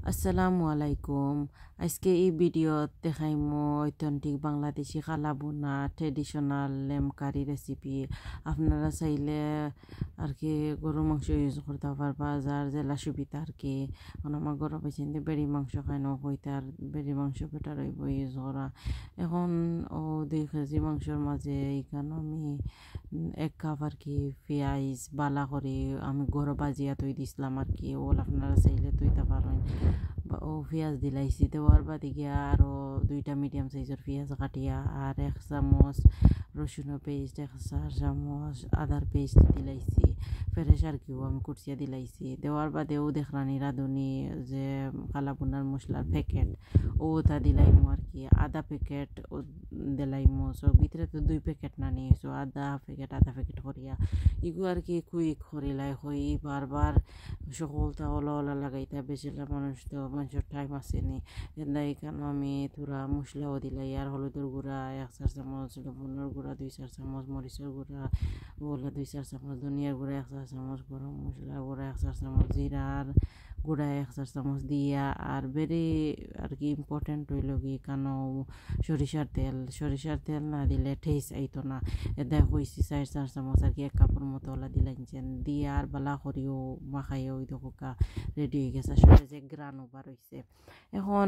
আসসালামু আলাইকুম। আজকে এই ভিডিওত দেখাইমো ঐতিহ্যিক বাংলাদেশি খালা বোনা ট্রেডিশনাল লেম কারি রেসিপি। আপনারা চাইলে আর কি গরু মাংস ইউজ করতে পারবা, যার জেলা সুবিধা আর কি। এখন আমার গরু পেছনে বেড়ি মাংস খাই না, হইতার বেড়ি মাংস বেটার হইব ইউজ করা। এখন 2 কেজি মাংসর মাঝে এখানে আমি 1 কাপ আর কি পেঁয়াজ বালা করে আমি গরু বাজিয়া তৈ দিছিলাম আর কি। আপনারা চাইলে তৈতে পারেন। পেঁয়াজ দিলাইছি, দেওয়ার বাদে গিয়া আরও 2টা মিডিয়াম সাইজের পেঁয়াজ কাটিয়া আর 1 চামচ রসুনের পেস্ট, 1 চামচ আদার পেস্ট দিলাইছি। ফ্রেশ আর কিও আমি কুচিয়া দিলাইছি। দেওয়ার বাদেও দেখরানি রাঁধুনি যে কালা বোনার মশলার প্যাকেট ওটা দিলাইমো আর কি। আধা প্যাকেট দিলাইমো। সো ভিতরে তো 2 প্যাকেট না নিয়েছো, আধা প্যাকেট করিয়া ইগু আর কি কুইক করিলাই হই বারবার সকলটা ওলা লাগাইতে বেশিলা মানুষের টাইম আসেনি। এখানে আমি তোরা মশলাও দিলাই আর হলুদের গুঁড়া 1 4 চামচ, লবণের গুঁড়া 2 4 চামচ, মরিচের গুঁড়া ওলা 2 4 চামচ, ধনিয়ার গুঁড়া 1 4 চামচ, গরম মশলার গুঁড়া 1 4 চামচ, জিরার গুঁড়া 1 4 চামচ দিয়া আর বেরি আর কি ইম্পর্টেন্ট হইল কি কেন সরিষার তেল না দিলে টেস্ট আইতো না। এটা হয়েছি 4 4 চামচ আর কি 1 কাপের মতো ওলা দিলাইছেন দিয়ে আর বালা করিও মাখাইও ওই দোকা রেডি হয়ে গেছে। আসলে যে গ্রান ওভার হয়েছে। এখন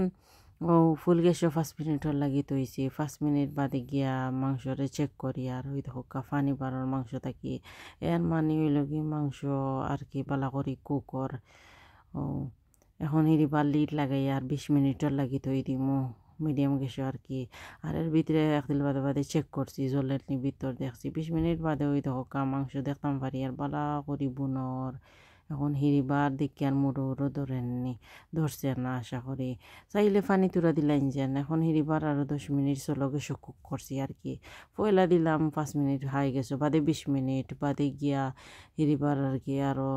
ফুল গ্যাসও 5 মিনিটের লাগি তৈছি। 5 মিনিট বাদে গিয়া মাংসরে চেক করি আর ওই দোকা ফানি বারোর মাংস থাকি এর মানে হইল কি মাংস আর কি বালা করি কুকর। এখন হিরিবার লিড লাগাই আর 20 মিনিটের লাগি তৈ দিমু মিডিয়াম গ্যাসে আর কি। আর এর ভিতরে একদিন বাদে চেক করছি জলের ভিতর দেখছি 20 মিনিট বাদে ওই দোকা মাংস দেখতাম পারি আর বালা করি বুনর। এখন হিরিবার দেখি আর মুড়ো ধরছে না আশা করি। চাইলে পানি তুরা দিলাইন যেন। এখন হিরিবার আরও 10 মিনিট চলো গেছো কুক করছি আর কি। পয়লা দিলাম 5 মিনিট হাই গেছো বাদে 20 মিনিট বাদে গিয়া হিরিবার আর কি আরও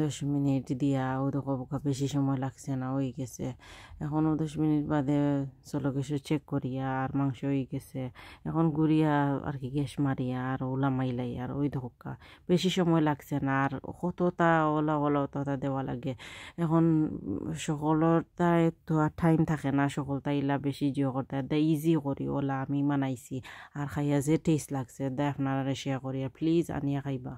10 মিনিট দিয়া ও তো বেশি সময় লাগছে না হয়ে গেছে। এখনও 10 মিনিট বাদে চলো গেছো চেক করিয়া আর মাংস হয়ে গেছে। এখন গুড়িয়া আর কি গ্যাস মারিয়া আর ওলা মাইলাই আর ওই ধোকা বেশি সময় লাগছে না আর কতটা ওলা দেওয়া লাগে। এখন সকলটাই তো আর টাইম থাকে না, সকলটা ইলা বেশি জিও করতে দা ইজি করি ওলা আমি মানাইছি আর খাইয়া যে টেস্ট লাগছে দা আপনারা শেয়ার করিয়া প্লিজ আনিয়া খাইবা।